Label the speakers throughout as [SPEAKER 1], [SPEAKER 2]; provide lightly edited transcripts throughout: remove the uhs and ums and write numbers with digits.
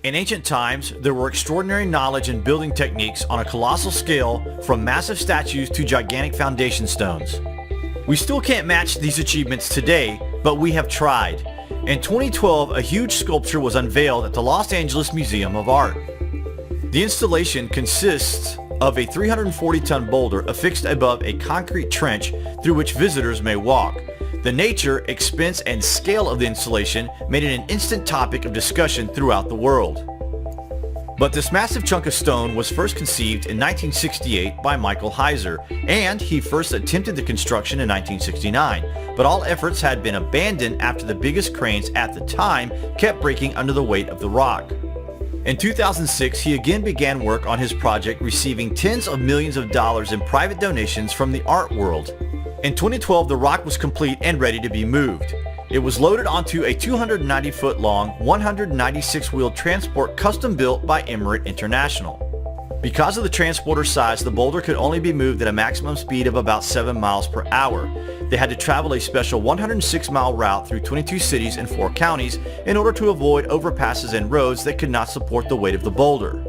[SPEAKER 1] In ancient times, there were extraordinary knowledge and building techniques on a colossal scale, from massive statues to gigantic foundation stones. We still can't match these achievements today, but we have tried. In 2012, a huge sculpture was unveiled at the Los Angeles Museum of Art. The installation consists of a 340-ton boulder affixed above a concrete trench through which visitors may walk. The nature, expense, and scale of the installation made it an instant topic of discussion throughout the world. But this massive chunk of stone was first conceived in 1968 by Michael Heiser, and he first attempted the construction in 1969, but all efforts had been abandoned after the biggest cranes at the time kept breaking under the weight of the rock. In 2006, he again began work on his project, receiving tens of millions of dollars in private donations from the art world. In 2012, the rock was complete and ready to be moved. It was loaded onto a 290-foot-long, 196-wheeled transport custom-built by Emirate International. Because of the transporter size, the boulder could only be moved at a maximum speed of about 7 miles per hour. They had to travel a special 106-mile route through 22 cities and 4 counties in order to avoid overpasses and roads that could not support the weight of the boulder.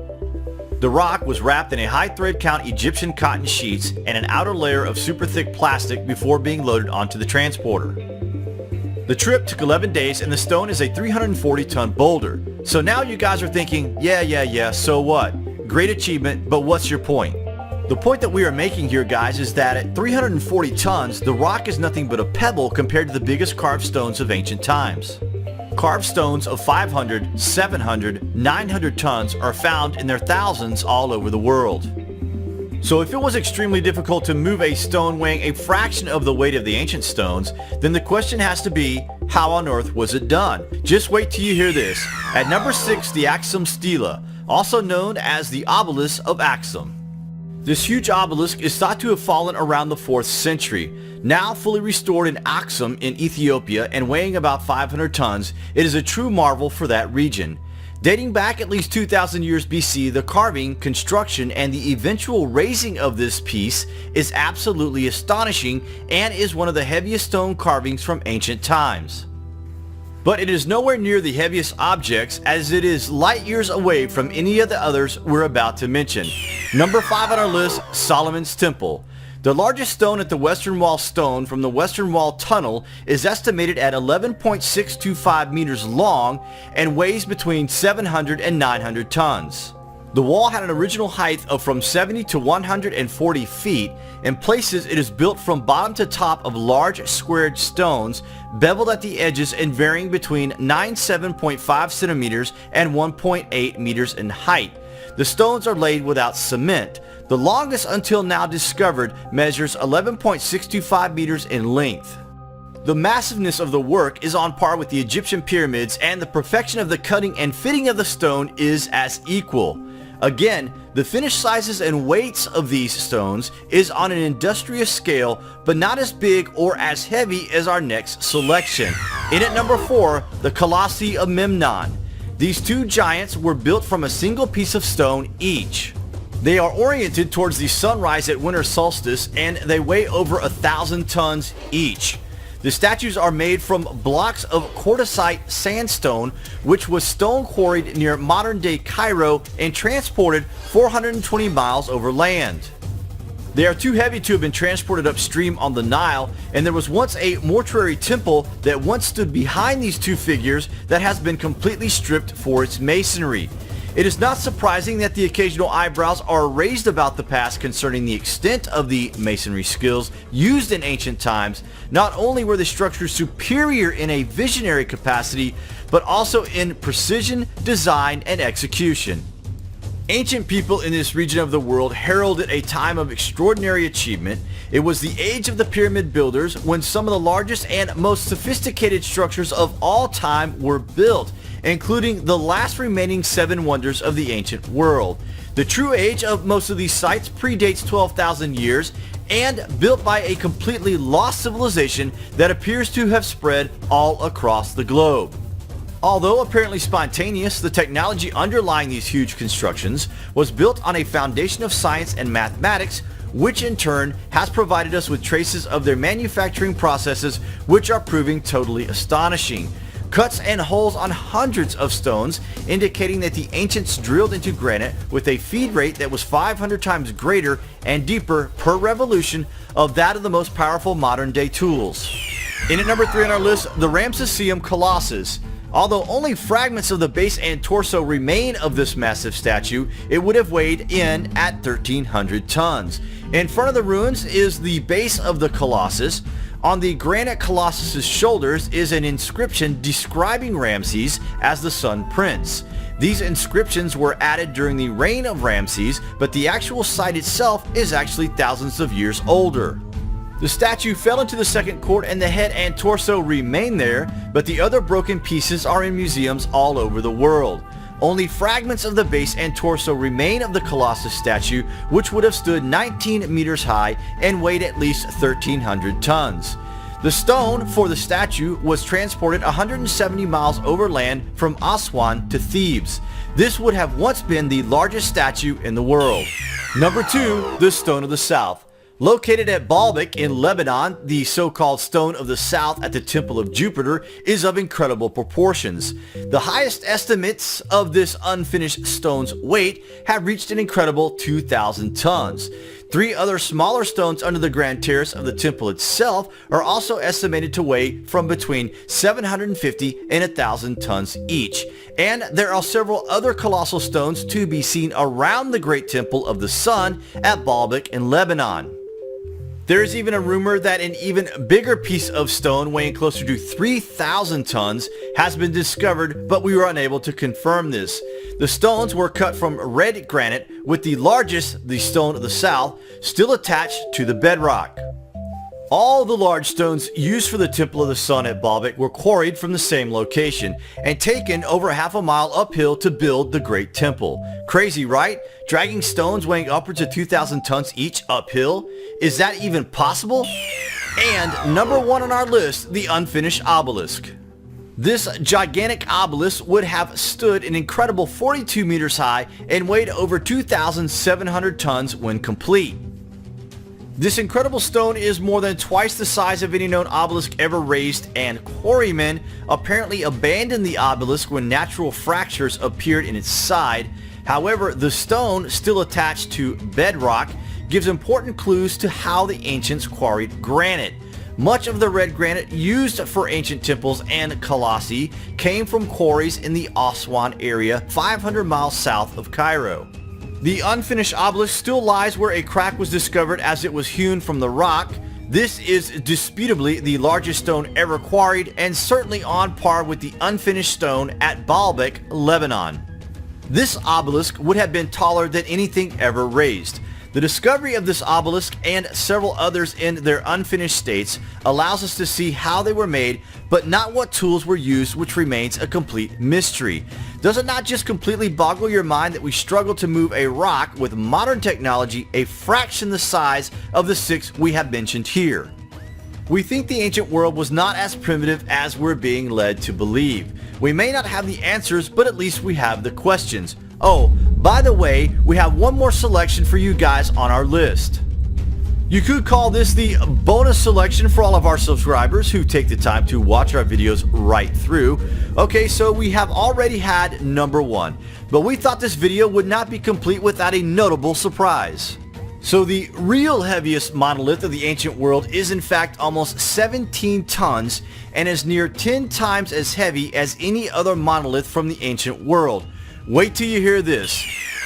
[SPEAKER 1] The rock was wrapped in a high thread count Egyptian cotton sheets and an outer layer of super thick plastic before being loaded onto the transporter. The trip took 11 days and the stone is a 340-ton boulder. So now you guys are thinking, yeah, so what? Great achievement, but what's your point? The point that we are making here, guys, is that at 340 tons, the rock is nothing but a pebble compared to the biggest carved stones of ancient times. Carved stones of 500, 700, 900 tons are found in their thousands all over the world. So if it was extremely difficult to move a stone weighing a fraction of the weight of the ancient stones, then the question has to be, how on earth was it done? Just wait till you hear this. At number 6, the Axum Stela, also known as the Obelisk of Axum. This huge obelisk is thought to have fallen around the 4th century. Now fully restored in Axum in Ethiopia and weighing about 500 tons, it is a true marvel for that region. Dating back at least 2,000 years BC, the carving, construction, and the eventual raising of this piece is absolutely astonishing and is one of the heaviest stone carvings from ancient times. But it is nowhere near the heaviest objects, as it is light years away from any of the others we're about to mention. Number 5 on our list, Solomon's Temple. The largest stone at the Western Wall stone from the Western Wall Tunnel is estimated at 11.625 meters long and weighs between 700 and 900 tons. The wall had an original height of from 70 to 140 feet. In places, it is built from bottom to top of large squared stones, beveled at the edges and varying between 97.5 centimeters and 1.8 meters in height. The stones are laid without cement. The longest until now discovered measures 11.625 meters in length. The massiveness of the work is on par with the Egyptian pyramids, and the perfection of the cutting and fitting of the stone is as equal. Again, the finished sizes and weights of these stones is on an industrious scale, but not as big or as heavy as our next selection. In at number 4, the Colossi of Memnon. These two giants were built from a single piece of stone each. They are oriented towards the sunrise at winter solstice, and they weigh over 1,000 tons each. The statues are made from blocks of quartzite sandstone, which was stone quarried near modern-day Cairo and transported 420 miles over land. They are too heavy to have been transported upstream on the Nile, and there was once a mortuary temple that once stood behind these two figures that has been completely stripped for its masonry. It is not surprising that the occasional eyebrows are raised about the past concerning the extent of the masonry skills used in ancient times. Not only were the structures superior in a visionary capacity, but also in precision, design, and execution. Ancient people in this region of the world heralded a time of extraordinary achievement. It was the age of the pyramid builders, when some of the largest and most sophisticated structures of all time were built, including the last remaining 7 wonders of the ancient world. The true age of most of these sites predates 12,000 years and built by a completely lost civilization that appears to have spread all across the globe. Although apparently spontaneous, the technology underlying these huge constructions was built on a foundation of science and mathematics, which in turn has provided us with traces of their manufacturing processes, which are proving totally astonishing. cuts and holes on hundreds of stones, indicating that the ancients drilled into granite with a feed rate that was 500 times greater and deeper per revolution of that of the most powerful modern day tools. In at number 3 on our list, the Ramesseum Colossus. Although only fragments of the base and torso remain of this massive statue, it would have weighed in at 1,300 tons. In front of the ruins is the base of the Colossus. On the granite Colossus's shoulders is an inscription describing Ramses as the Sun Prince. These inscriptions were added during the reign of Ramses, but the actual site itself is actually thousands of years older. The statue fell into the second court and the head and torso remain there, but the other broken pieces are in museums all over the world. Only fragments of the base and torso remain of the Colossus statue, which would have stood 19 meters high and weighed at least 1,300 tons. The stone for the statue was transported 170 miles overland from Aswan to Thebes. This would have once been the largest statue in the world. Number 2, the Stone of the South. Located at Baalbek in Lebanon, the so-called Stone of the South at the Temple of Jupiter is of incredible proportions. The highest estimates of this unfinished stone's weight have reached an incredible 2,000 tons. 3 other smaller stones under the grand terrace of the temple itself are also estimated to weigh from between 750 and 1,000 tons each. And there are several other colossal stones to be seen around the Great Temple of the Sun at Baalbek in Lebanon. There is even a rumor that an even bigger piece of stone weighing closer to 3,000 tons has been discovered, but we were unable to confirm this. The stones were cut from red granite, with the largest, the Stone of the South, still attached to the bedrock. All the large stones used for the Temple of the Sun at Baalbek were quarried from the same location and taken over half a mile uphill to build the Great Temple. Crazy, right? Dragging stones weighing upwards of 2,000 tons each uphill? Is that even possible? And number 1 on our list, the unfinished obelisk. This gigantic obelisk would have stood an incredible 42 meters high and weighed over 2,700 tons when complete. This incredible stone is more than twice the size of any known obelisk ever raised, and quarrymen apparently abandoned the obelisk when natural fractures appeared in its side. However, the stone, still attached to bedrock, gives important clues to how the ancients quarried granite. Much of the red granite used for ancient temples and colossi came from quarries in the Aswan area 500 miles south of Cairo. The unfinished obelisk still lies where a crack was discovered as it was hewn from the rock. This is disputably the largest stone ever quarried and certainly on par with the unfinished stone at Baalbek, Lebanon. This obelisk would have been taller than anything ever raised. The discovery of this obelisk and several others in their unfinished states allows us to see how they were made, but not what tools were used, which remains a complete mystery. Does it not just completely boggle your mind that we struggle to move a rock with modern technology a fraction the size of the 6 we have mentioned here? We think the ancient world was not as primitive as we're being led to believe. We may not have the answers, but at least we have the questions. Oh, by the way, we have one more selection for you guys on our list. You could call this the bonus selection for all of our subscribers who take the time to watch our videos right through. Okay, so we have already had number 1, but we thought this video would not be complete without a notable surprise. So the real heaviest monolith of the ancient world is in fact almost 17 tons and is near 10 times as heavy as any other monolith from the ancient world. Wait till you hear this.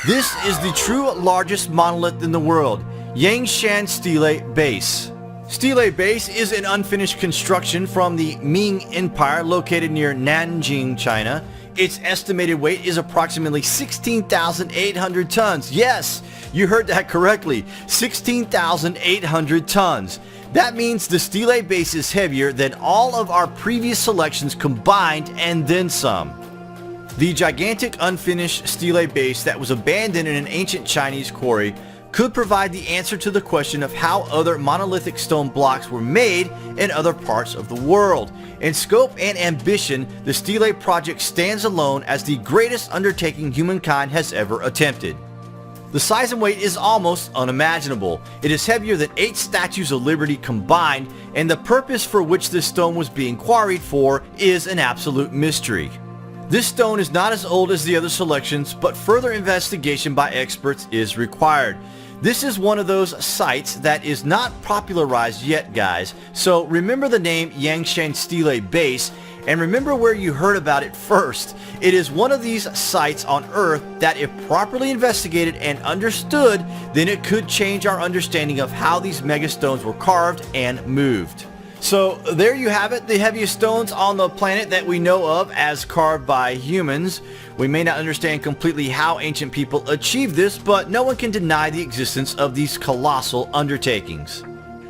[SPEAKER 1] This is the true largest monolith in the world, Yangshan Stele Base. Stele Base is an unfinished construction from the Ming Empire located near Nanjing, China. Its estimated weight is approximately 16,800 tons. Yes, you heard that correctly, 16,800 tons. That means the Stele Base is heavier than all of our previous selections combined and then some. The gigantic unfinished Stele Base that was abandoned in an ancient Chinese quarry could provide the answer to the question of how other monolithic stone blocks were made in other parts of the world. In scope and ambition, the Stele project stands alone as the greatest undertaking humankind has ever attempted. The size and weight is almost unimaginable. It is heavier than 8 statues of Liberty combined, and the purpose for which this stone was being quarried for is an absolute mystery. This stone is not as old as the other selections, but further investigation by experts is required. This is one of those sites that is not popularized yet, guys, so remember the name Yangshan Stele Base, and remember where you heard about it first. It is one of these sites on Earth that, if properly investigated and understood, then it could change our understanding of how these megastones were carved and moved. So there you have it, the heaviest stones on the planet that we know of as carved by humans. We may not understand completely how ancient people achieved this, but no one can deny the existence of these colossal undertakings.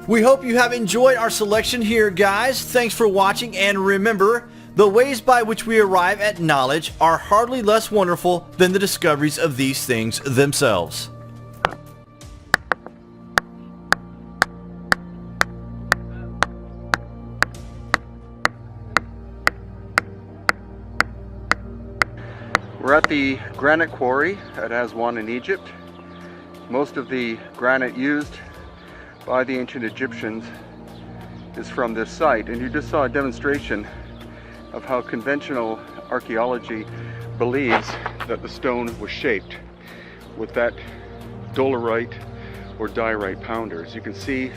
[SPEAKER 1] We hope you have enjoyed our selection here, guys. Thanks for watching, and remember, the ways by which we arrive at knowledge are hardly less wonderful than the discoveries of these things themselves.
[SPEAKER 2] We're at the granite quarry at Aswan in Egypt. Most of the granite used by the ancient Egyptians is from this site, and you just saw a demonstration of how conventional archaeology believes that the stone was shaped with that dolerite or diorite pounder. As you can see,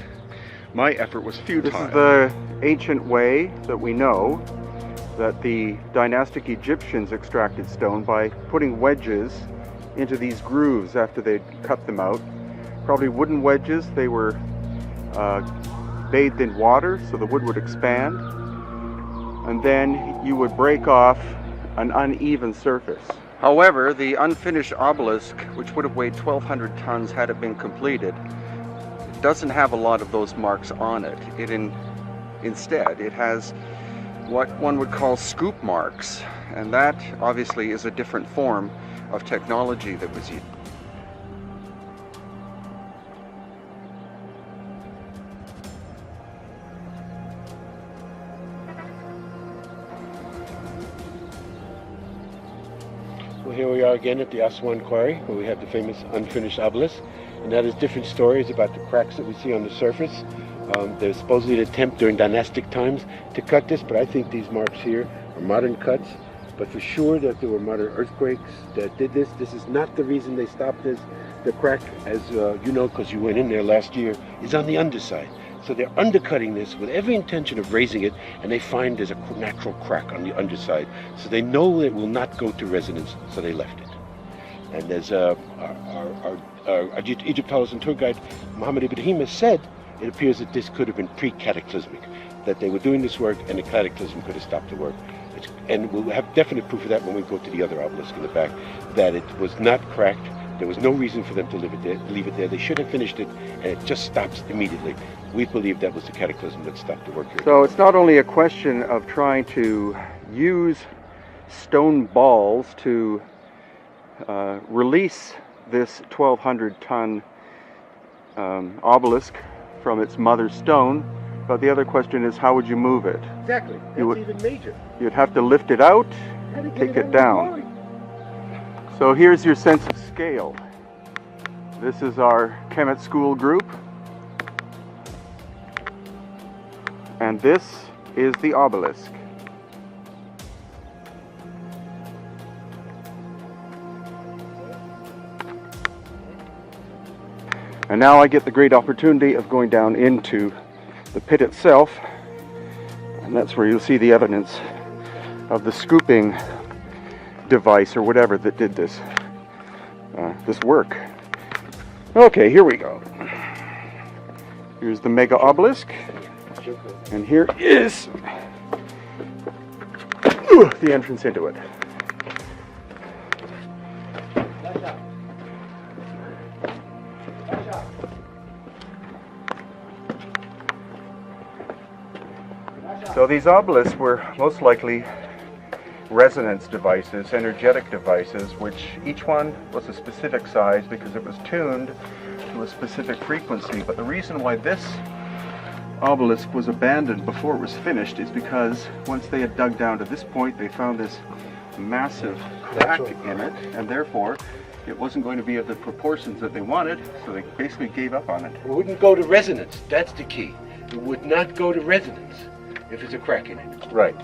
[SPEAKER 2] my effort was futile. This is the ancient way that we know that the dynastic Egyptians extracted stone, by putting wedges into these grooves after they'd cut them out. Probably wooden wedges. They were bathed in water so the wood would expand, and then you would break off an uneven surface. However, the unfinished obelisk, which would have weighed 1,200 tons had it been completed, doesn't have a lot of those marks on it. Instead, it has what one would call scoop marks, and that obviously is a different form of technology that was used.
[SPEAKER 3] Well, here we are again at the Aswan Quarry, where we have the famous unfinished obelisk, and that is different stories about the cracks that we see on the surface. There's supposedly an attempt during dynastic times to cut this, but I think these marks here are modern cuts. But for sure that there were modern earthquakes that did this. This is not the reason they stopped this. The crack, as you know, because you went in there last year, is on the underside. So they're undercutting this with every intention of raising it, and they find there's a natural crack on the underside. So they know it will not go to resonance, so they left it. And as our Egyptologist and tour guide, Muhammad Ibrahim, has said, it appears that this could have been pre-cataclysmic, that they were doing this work and the cataclysm could have stopped the work. And we'll have definite proof of that when we go to the other obelisk in the back, that it was not cracked. There was no reason for them to leave it there. They should have finished it, and it just stops immediately. We believe that was the cataclysm that stopped the work here.
[SPEAKER 2] So it's not only a question of trying to use stone balls to release this 1,200-ton obelisk from its mother stone, but the other question is, how would you move it?
[SPEAKER 3] Exactly. That's even major.
[SPEAKER 2] You'd have to lift it out, take it down. So here's your sense of scale. This is our Kemet School group, and this is the obelisk. And now I get the great opportunity of going down into the pit itself, and that's where you'll see the evidence of the scooping device or whatever that did this work. Okay, here we go. Here's the mega obelisk, and here is the entrance into it. So these obelisks were most likely resonance devices, energetic devices, which each one was a specific size because it was tuned to a specific frequency. But the reason why this obelisk was abandoned before it was finished is because once they had dug down to this point, they found this massive crack in it, and therefore it wasn't going to be of the proportions that they wanted, so they basically gave up on it.
[SPEAKER 3] It wouldn't go to resonance. That's the key. It would not go to resonance if there's a crack in it.
[SPEAKER 2] Right.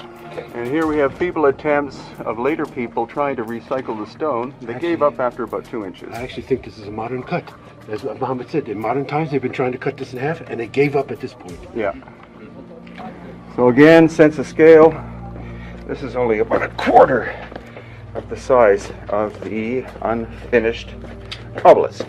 [SPEAKER 2] And here we have feeble attempts of later people trying to recycle the stone. They gave up after about 2 inches.
[SPEAKER 3] I actually think this is a modern cut. As Muhammad said, in modern times they've been trying to cut this in half, and they gave up at this point.
[SPEAKER 2] Yeah. So again, sense of scale, this is only about a quarter of the size of the unfinished obelisk.